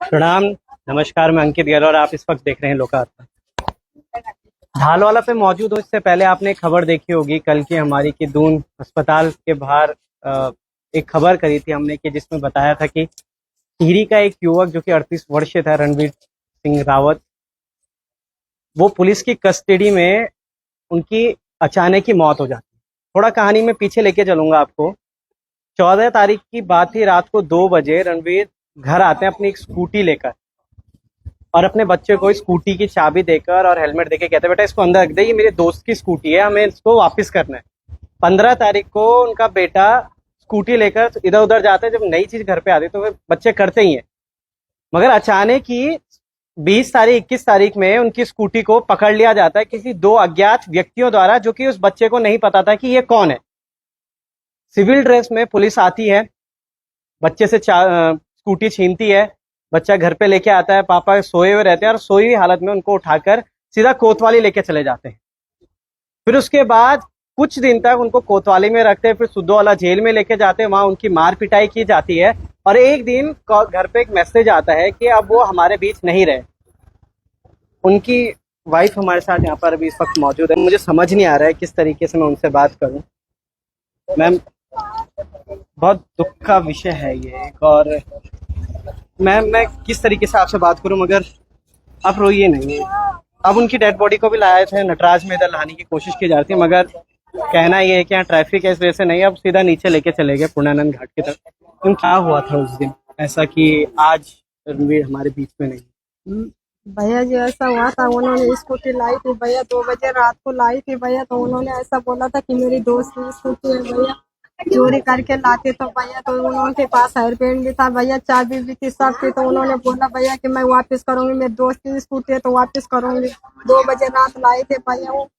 प्रणाम। नमस्कार, मैं अंकित गिल और आप इस वक्त देख रहे हैं लोकार्पण। झालवाला पे मौजूद हूँ। इससे पहले आपने एक खबर देखी होगी कल की हमारी कि दून अस्पताल के बाहर एक खबर करी थी हमने कि जिसमें बताया था कि टिहरी का एक युवक जो कि 38 वर्षीय था, रणवीर सिंह रावत, वो पुलिस की कस्टडी में उनकी अचानक ही मौत हो जाती है। थोड़ा कहानी में पीछे लेके चलूंगा आपको। 14 तारीख की बात थी, रात को 2 बजे रणवीर घर आते हैं अपनी एक स्कूटी लेकर और अपने बच्चे को स्कूटी की चाबी देकर और हेलमेट देके कहते हैं, बेटा इसको अंदर रख दे, ये मेरे दोस्त की स्कूटी है, हमें इसको वापस करना है। 15 तारीख को उनका बेटा स्कूटी लेकर इधर उधर जाता है। जब नई चीज घर पे आती है तो बच्चे करते ही हैं, मगर अचानक ही 20 तारीख 21 तारीख में उनकी स्कूटी को पकड़ लिया जाता है किसी 2 अज्ञात व्यक्तियों द्वारा, जो कि उस बच्चे को नहीं पता था कि ये कौन है। सिविल ड्रेस में पुलिस आती है, बच्चे से स्कूटी छीनती है, बच्चा घर पे लेके आता है, पापा सोए हुए रहते हैं और सोई हुई हालत में उनको उठाकर सीधा कोतवाली लेके चले जाते हैं। फिर उसके बाद कुछ दिन तक उनको कोतवाली में रखते हैं, फिर सुद्धोवाला जेल में लेके जाते हैं, वहां उनकी मार पिटाई की जाती है और एक दिन घर पे एक मैसेज आता है कि अब वो हमारे बीच नहीं रहे। उनकी वाइफ हमारे साथ यहाँ पर अभी इस वक्त मौजूद है। मुझे समझ नहीं आ रहा है किस तरीके से मैं उनसे बात करूं। मैम, बहुत दुख का विषय है ये एक, और मैं किस तरीके से आपसे बात करूं, मगर आप रोइए नहीं। अब उनकी डेड बॉडी को भी लाए थे नटराज में, इधर लाने की कोशिश की जा रही थी, मगर कहना ये है कि यहाँ ट्रैफिक है इस वजह से नहीं, अब सीधा नीचे लेके चले गए पूर्णानंद घाट की तरफ। क्यों, क्या हुआ था उस दिन ऐसा कि आज रणवीर हमारे बीच में नहीं? भैया जी ऐसा हुआ था, उन्होंने स्कूटी लाई थी भैया, 2 बजे रात को लाई थी भैया। तो उन्होंने ऐसा बोला था कि मेरी दोस्त की स्कूटी है भैया, चोरी करके लाते तो भैया। तो उनके पास हेयर बैंड भी था भैया, चाबी भी थी, सब थी। तो उन्होंने बोला भैया कि मैं वापस करूंगी, मेरे दोस्त की स्कूटी है तो वापस करूंगी। 2 बजे रात लाए थे भैया वो।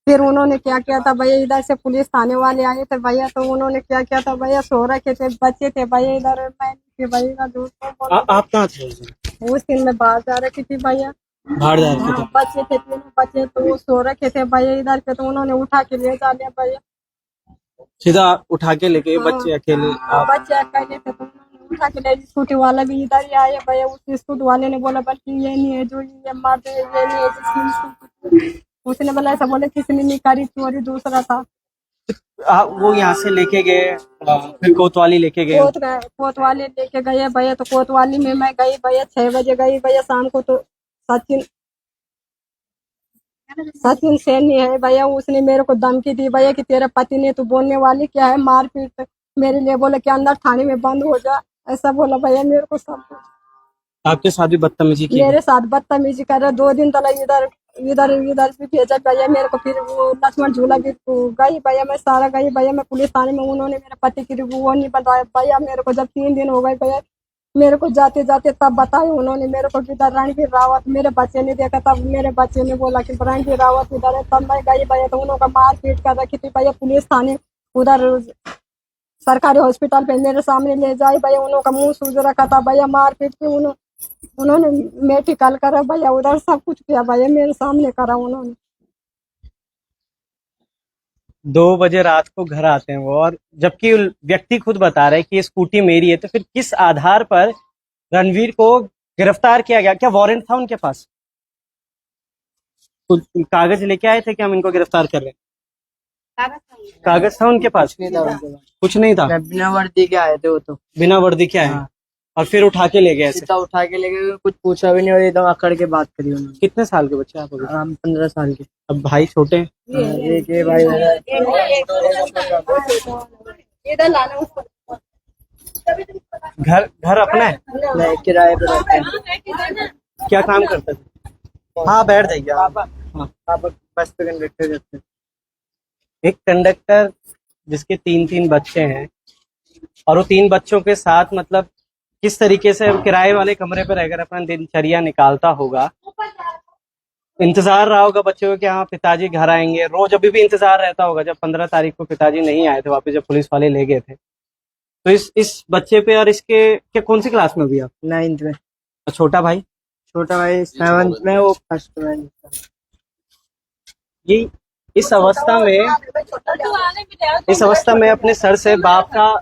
फिर उन्होंने क्या किया था भैया, इधर से पुलिस थाने वाले आए थे भैया। तो उन्होंने क्या किया था भैया, सो रखे थे बच्चे थे भैया, इधर मैं थी भैया दोस्त। आप कहाँ थे उस दिन मैं बाहर जा रखी थी भैया, बाहर जा रहे थे? बच्चे थे, 3 बच्चे, तो वो सो रखे थे भैया इधर पे। तो उन्होंने उठा के ले जा लिया भैया, सीधा उठा के लेके बच्चे अकेले? बच्चे अकेले थे तो उन्होंने उठा के ले। स्कूटी वाला भी इधर ही आया भैया, उस स्कूटी वाले ने बोला बल्कि ये नहीं है जो ये मारते, ये नहीं है जिसकी स्कूटी। उसने बोला ऐसा, बोले किसने नहीं करी चोरी, दूसरा था। वो यहाँ से लेके गए, फिर कोतवाली लेके गए? कोतवाली लेके गए भैया। तो कोतवाली में मैं गई भैया, 6 बजे गई भैया शाम को। तो सचिन सैनी है भैया, उसने मेरे को धमकी दी भैया कि तेरे पति ने, तू बोलने वाली क्या है, मारपीट मेरे लिए बोले कि अंदर थाने में बंद हो जा, ऐसा बोला भैया मेरे को। सब आपके साथ भी बदतमीजी की? मेरे साथ बदतमीजी कर रहे। 2 दिन तक इधर इधर इधर भी भेजा भैया मेरे को। फिर वो लक्ष्मण झूला भी गई भैया, मैं सारा गई भैया, मैं पुलिस थाने में। उन्होंने मेरे पति की वो नहीं बताया भैया मेरे को। जब 3 दिन हो गए भैया मेरे को जाते जाते, तब बताए उन्होंने मेरे को कि रणवीर रावत, मेरे बच्चे ने देखा, तब मेरे बच्चे ने बोला कि रणवीर रावत इधर है। तब मैं गई भैया, तो उन्होंने मार पीट कर रखी थी भैया पुलिस थाने। उधर सरकारी हॉस्पिटल पे मेरे सामने ले जाए भैया, उन्होंने मुंह सूज रखा था भैया, मार पीट के उन्होंने मेडिकल करा भैया, उधर सब कुछ किया भैया, मेरे सामने करा उन्होंने। 2 बजे रात को घर आते हैं वो, और जबकि व्यक्ति खुद बता रहे हैं कि ये स्कूटी मेरी है, तो फिर किस आधार पर रणवीर को गिरफ्तार किया गया? क्या वारंट था उनके पास? कुछ कागज लेके आए थे कि हम इनको गिरफ्तार कर रहे हैं? कागज था उनके पास? कुछ नहीं था। बिना वर्दी के आए थे वो तो। बिना वर्दी के आए? हाँ। और फिर उठा के ले गए ऐसे? सीधा उठा के ले गए, कुछ पूछा भी नहीं और एकदम अकड़ के बात करी उन्होंने। कितने साल के बच्चे आप अभी? हम 15 साल के। अब भाई छोटे हैं? एक ये भाई मेरा। घर घर अपना है? नहीं, किराए पे रहते हैं। क्या काम करते थे? हाँ, बैठ जाइए आप। हाँ, आप बस पे कंडक्टर रहते हैं। एक कंडक्टर जिसके 3-3 बच्चे हैं, और वो 3 बच्चों के साथ मतलब किस तरीके से किराए वाले कमरे पर रहकर अपना दिनचर्या निकालता होगा। इंतजार रहा होगा बच्चों को कि हाँ पिताजी घर आएंगे, रोज अभी भी इंतजार रहता होगा। जब 15 तारीख को पिताजी नहीं आए थे वापस, जब पुलिस वाले ले गए थे, तो इस बच्चे पे और इसके क्या, कौन सी क्लास में भी आप? 9th में। और छोटा भाई? छोटा भाई 7th में, वो 1st में। ये इस अवस्था में अपने सर से बाप का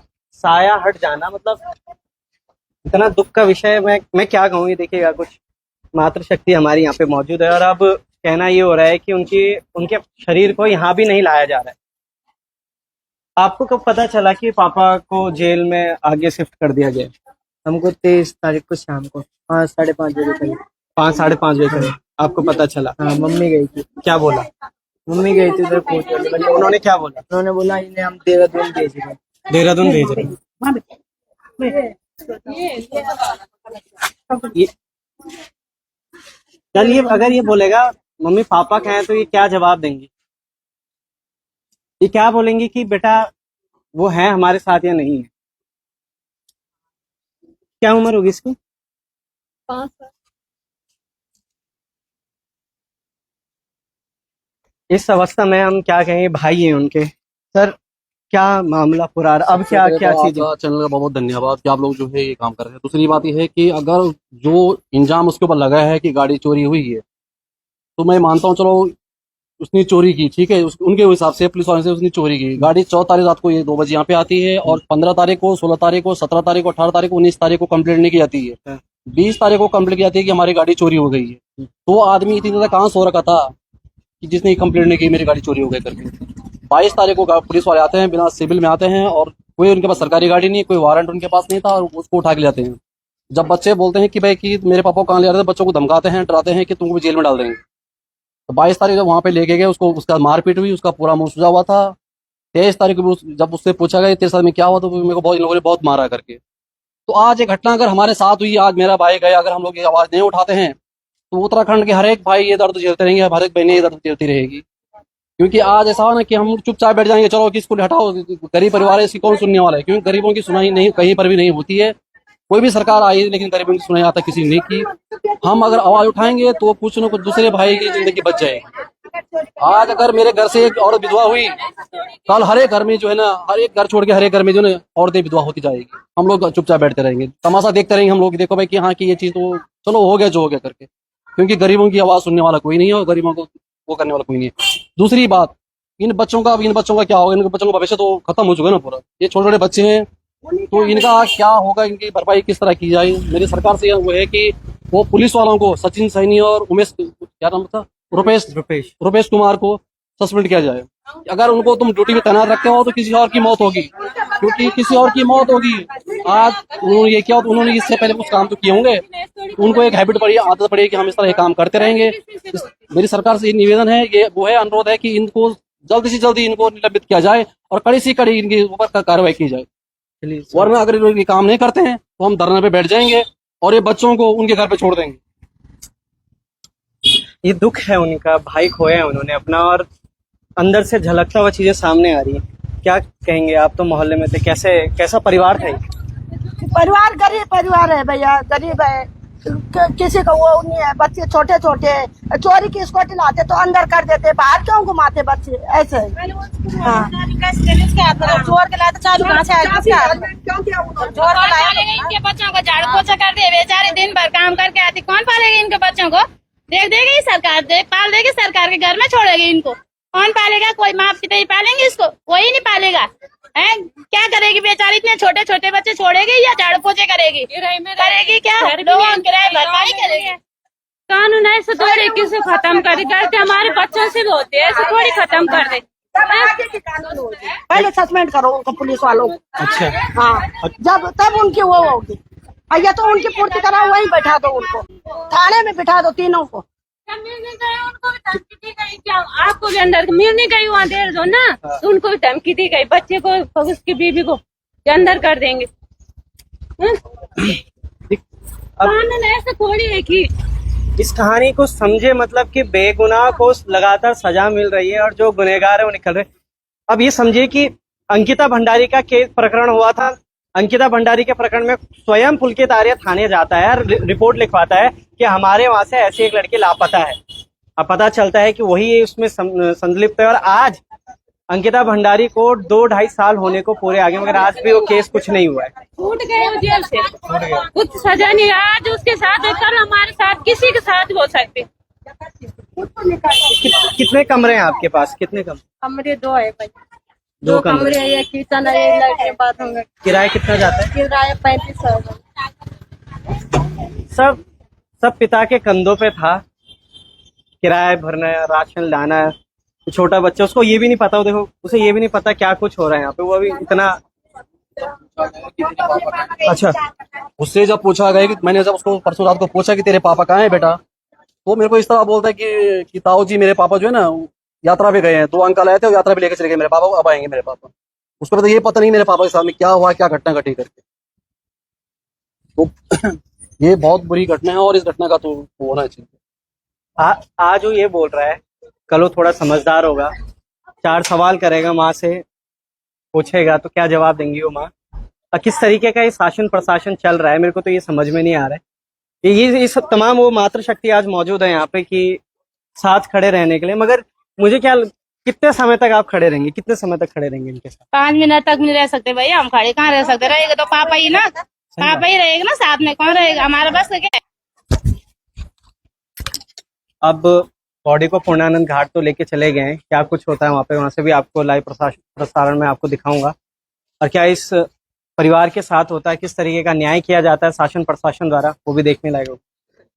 साया हट जाना, मतलब इतना दुख का विषय, मैं क्या कहूँ। ये देखिएगा, कुछ मातृशक्ति हमारी यहाँ पे मौजूद है और अब कहना ये हो रहा है कि उनके शरीर को यहाँ भी नहीं लाया जा रहा है। आपको कब पता चला कि पापा को जेल में आगे शिफ्ट कर दिया गया? हमको 23 तारीख को शाम को 5 साढ़े 5 बजे करीब 5 साढ़े 5 बजे करीब आपको पता चला? हाँ, मम्मी गई थी। क्या बोला? मम्मी गई थी उधर कोर्ट वाले, उन्होंने क्या बोला? उन्होंने बोला इन्हें हम देहरादून भेज रहे हैं। देहरादून भेज रहे हैं। ये चलिए, अगर ये बोलेगा मम्मी पापा कहें तो ये क्या जवाब देंगी? ये क्या बोलेंगी कि बेटा वो है हमारे साथ या नहीं है? क्या उम्र होगी इसकी? 5 साल। इस अवस्था में हम क्या कहेंगे, भाई हैं उनके। सर, क्या मामला पूरा, अब क्या क्या चीज? आपका चैनल का बहुत बहुत धन्यवाद कि आप लोग जो है ये काम कर रहे हैं। दूसरी बात ये है कि अगर जो इंजाम उसके ऊपर लगा है कि गाड़ी चोरी हुई है, तो मैं मानता हूँ चलो उसने चोरी की, ठीक है, उनके हिसाब से पुलिस वाले से उसने चोरी की। गाड़ी 14 तारीख रात को ये 2 बजे यहाँ पे आती है और 15 तारीख को, 16 तारीख को, 17 तारीख को, 18 तारीख को, 19 तारीख को कंप्लेंट नहीं की जाती है। 20 तारीख को कंप्लेंट की जाती है कि हमारी गाड़ी चोरी हो गई है। तो आदमी इतनी ज्यादा कहाँ सो रखा था कि जिसने कंप्लेंट नहीं की मेरी गाड़ी चोरी हो गई करके। 22 तारीख को पुलिस वाले आते हैं, बिना सिविल में आते हैं और कोई उनके पास सरकारी गाड़ी नहीं, कोई वारंट उनके पास नहीं था और उसको उठा के ले जाते हैं। जब बच्चे बोलते हैं कि भाई कि मेरे पापा को कहाँ ले जा रहे थे, बच्चों को धमकाते हैं, डराते हैं कि तुमको जेल में डाल देंगे। तो 22 तारीख जब वहाँ पे लेके गए उसको, उसका मारपीट हुई, उसका पूरा मुंह सूजा हुआ था। 23 तारीख को जब उससे पूछा गया तेरे साथ में क्या हुआ, तो मेरे को बहुत इन लोगों ने बहुत मारा करके। तो आज ये घटना अगर हमारे साथ हुई, आज मेरा भाई गया, अगर हम लोग ये आवाज नहीं उठाते हैं तो उत्तराखंड के हर एक भाई ये दर्द झेलते रहेंगे, हर एक बहनें ये दर्द झेलती रहेगी। क्योंकि आज ऐसा हो ना कि हम चुपचाप बैठ जाएंगे, चलो कि इसको हटाओ, गरीब परिवार है, इसकी कौन सुनने वाला है? क्योंकि गरीबों की सुनाई नहीं कहीं पर भी नहीं होती है। कोई भी सरकार आई लेकिन गरीबों की सुनाई आता किसी ने की। हम अगर आवाज उठाएंगे तो कुछ न कुछ दूसरे भाई की जिंदगी बच जाएगी। आज अगर मेरे घर से एक औरत विधवा हुई, कल हर एक घर में जो है ना, हर एक घर छोड़ के हर एक घर में जो है औरतें विधवा होती जाएगी। हम लोग चुपचाप बैठते रहेंगे, तमाशा देखते रहेंगे हम लोग, देखो भाई कि हाँ कि ये चीज तो चलो हो गया जो हो गया करके। क्योंकि गरीबों की आवाज सुनने वाला कोई नहीं है और गरीबों को वो करने वाला कोई नहीं है। दूसरी बात, इन बच्चों का क्या होगा? इनके बच्चों का भविष्य तो खत्म हो चुका है ना पूरा। ये छोटे छोटे बच्चे हैं, तो इनका क्या होगा? इनकी भरपाई किस तरह की जाए? मेरी सरकार से वो है कि वो पुलिस वालों को, सचिन सैनी और उमेश, क्या नाम था, रुपेश कुमार को सस्पेंड किया जाए। अगर उनको तुम ड्यूटी पे तैनात रखते हो तो किसी और की मौत होगी, क्योंकि किसी और की मौत होगी। आज उन्होंने ये किया, उन्होंने इससे पहले कुछ काम तो किए होंगे, उनको एक हैबिट पड़ी, आदत पड़ी कि हम इस तरह ये काम करते रहेंगे। मेरी सरकार से ये निवेदन है, ये वो है, अनुरोध है कि इनको जल्दी से जल्दी इनको निलंबित किया जाए और कड़ी से कड़ी इनके ऊपर कार्रवाई की जाए। वरना अगर ये काम नहीं करते हैं तो हम धरने पे बैठ जाएंगे और ये बच्चों को उनके घर पे छोड़ देंगे। ये दुख है उनका, भाई खोया है उन्होंने अपना और अंदर से झलकता हुआ चीजें सामने आ रही हैं। क्या कहेंगे? आप तो मोहल्ले में थे, कैसा परिवार था ये? परिवार गरीब परिवार है भैया, गरीब है, किसी को वो नहीं है, बच्चे छोटे छोटे, चोरी की स्कूटी लाते तो अंदर कर देते, बाहर क्यों घुमाते बच्चे ऐसे? हाँ, चोर के लाते चालू कहाँ से आया? इनके बच्चों को झाड़ू पोछा कर दे, बेचारे दिन भर काम करके आती, कौन पालेगा इनके बच्चों को? देख देगी सरकार, पाल देगी सरकार, के घर में छोड़ेगी इनको, कौन पालेगा? कोई माँ पिता ही पालेंगे इसको, कोई नहीं पालेगा है। क्या करेगी बेचारी? इतने छोटे छोटे बच्चे छोड़ेगी या झाड़ू पोछे करेगी? क्या लोगों किराए भरपाई करेगी? कानून ऐसे थोड़ी किसी खत्म करते हमारे बच्चों से भी होते हैं, ऐसे थोड़ी खत्म कर दे। पहले सस्पेंड करो उनको, पुलिस वालों को। अच्छा, हाँ, जब तब उनकी वो होगी। या तो उनकी पूर्ति कराओ, वहीं बैठा दो उनको, थाने में बिठा दो तीनों को। मिलने गए उनको भी धमकी दी गई, क्या आपको भी अंदर मिलने गई वहाँ देर दो ना, तो उनको भी धमकी दी गई, बच्चे को, उसकी बीवी को अंदर कर देंगे। कानून ऐसे थोड़ी है कि इस कहानी को समझे, मतलब कि बेगुनाह को लगातार सजा मिल रही है और जो गुनहगार है वो निकल रहे। अब ये समझिए कि अंकिता भंडारी का केस प्रकरण हुआ था। अंकिता भंडारी के प्रकरण में स्वयं पुलकित आर्य थाने जाता है और रिपोर्ट लिखवाता है कि हमारे वहां से ऐसी एक लड़की लापता है। अब पता चलता है कि वही उसमें संलिप्त है और आज अंकिता भंडारी को 2-2.5 साल होने को पूरे आगे, मगर आज भी वो केस कुछ नहीं हुआ है। छूट गए वो जेल से, कुछ सजा नहीं। आज उसके साथ है, कल हमारे साथ किसी के साथ हो सकते। कितने कमरे हैं आपके पास? कितने कमरे 2 है भाई, 2 कमरे है, एक किचन है, एक लैट्रिन बाथरूम है। किराया कितना जाता है? किराया 35,000। सब सब पिता के कंधों पे था, किराया भरना है, राशन लाना है। तो छोटा बच्चा, उसको ये भी नहीं पता, देखो उसे ये भी नहीं पता क्या कुछ हो रहा है यहाँ पे, वो अभी इतना। अच्छा, उससे जब पूछा गया कि मैंने जब उसको परसों रात को पूछा कि तेरे पापा कहाँ है बेटा, तो मेरे को इस तरह बोलता है कि ताऊ जी मेरे पापा जो है ना यात्रा पे गए हैं, 2 अंकल आए थे और यात्रा पे लेके चले गए मेरे पापा को, अब आएंगे मेरे पापा। उसको पता, ये पता नहीं मेरे पापा के साथ में क्या हुआ, क्या घटना घटी करके। तो ये बहुत बुरी घटना है और इस घटना का तो होना चाहिए। आज वो ये बोल रहा है, कल वो थोड़ा समझदार होगा, 4 सवाल करेगा, माँ से पूछेगा तो क्या जवाब देंगी वो माँ। और किस तरीके का ये शासन प्रशासन चल रहा है, मेरे को तो ये समझ में नहीं आ रहा है। ये सब तमाम वो मातृशक्ति आज मौजूद है यहाँ पे कि साथ खड़े रहने के लिए, मगर मुझे क्या, कितने समय तक आप खड़े रहेंगे, कितने समय तक खड़े रहेंगे इनके साथ? 5 मिनट तक नहीं रह सकते भैया, हम खड़े कहाँ रह सकते, रहेगा तो पापा ही ना, पापा ही रहेगा ना साथ में, कौन रहेगा, हमारा बस क्या है? अब बॉडी को पूर्णानंद घाट तो लेके चले गए हैं, क्या कुछ होता है वहाँ पे, वहाँ से भी आपको लाइव प्रसारण में आपको दिखाऊंगा। और क्या इस परिवार के साथ होता है, किस तरीके का न्याय किया जाता है शासन प्रशासन द्वारा, वो भी देखने लायक होगा।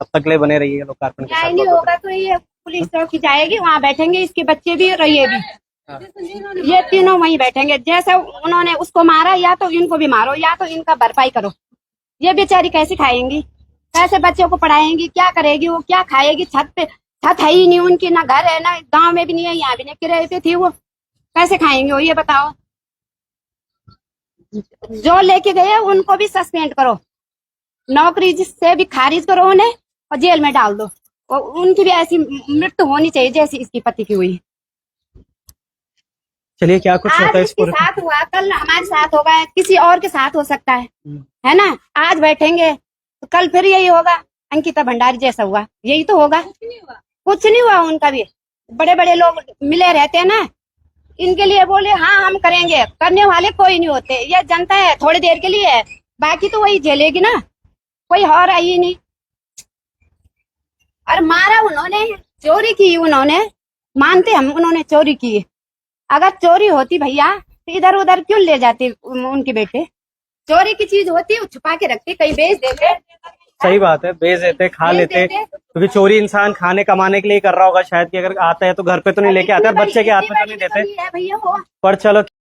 तब तक ले बने रहिए लोकार्पण के न्याय नहीं होगा तो ये पुलिस चौकी जाएगी, वहाँ बैठेंगे इसके बच्चे भी और ये भी, ये तीनों वहीं बैठेंगे। जैसे उन्होंने उसको मारा, या तो इनको भी मारो, या तो इनका भरपाई करो। ये बेचारी कैसे खाएंगी, कैसे बच्चों को पढ़ाएंगी, क्या करेगी, वो क्या खाएगी? छत है ही नहीं उनकी, ना घर है, ना गांव में भी नहीं है, यहाँ भी नहीं, किराए पे थी वो, कैसे खाएंगे वो, ये बताओ। जो लेके गए उनको भी सस्पेंड करो, नौकरी से भी खारिज करो उन्हें और जेल में डाल दो, और उनकी भी ऐसी मृत्यु होनी चाहिए जैसी इसकी पति की हुई। चलिए, क्या कुछ होता आज है इसके साथ हुआ, कल हमारे साथ होगा, किसी और के साथ हो सकता है ना। आज बैठेंगे तो कल फिर यही होगा, अंकिता भंडारी जैसा हुआ, यही तो होगा। कुछ नहीं हुआ उनका भी, बड़े बड़े लोग मिले रहते हैं ना, इनके लिए बोले हाँ हम करेंगे, करने वाले कोई नहीं होते। ये जनता है थोड़ी देर के लिए है, बाकी तो वही झेलेगी ना, कोई और आई नहीं। और मारा उन्होंने, चोरी की उन्होंने, मानते हम उन्होंने चोरी की। अगर चोरी होती भैया तो इधर उधर क्यों ले जाते उनके बेटे? चोरी की चीज होती छुपा के रखते, कहीं बेच देते। सही बात है, बेच देते, खा लेते, क्योंकि चोरी इंसान खाने कमाने के लिए कर रहा होगा शायद, कि अगर आता है तो घर पे तो नहीं लेके आता, बच्चे के हाथ में तो नहीं देते। भैया वो पर चलो।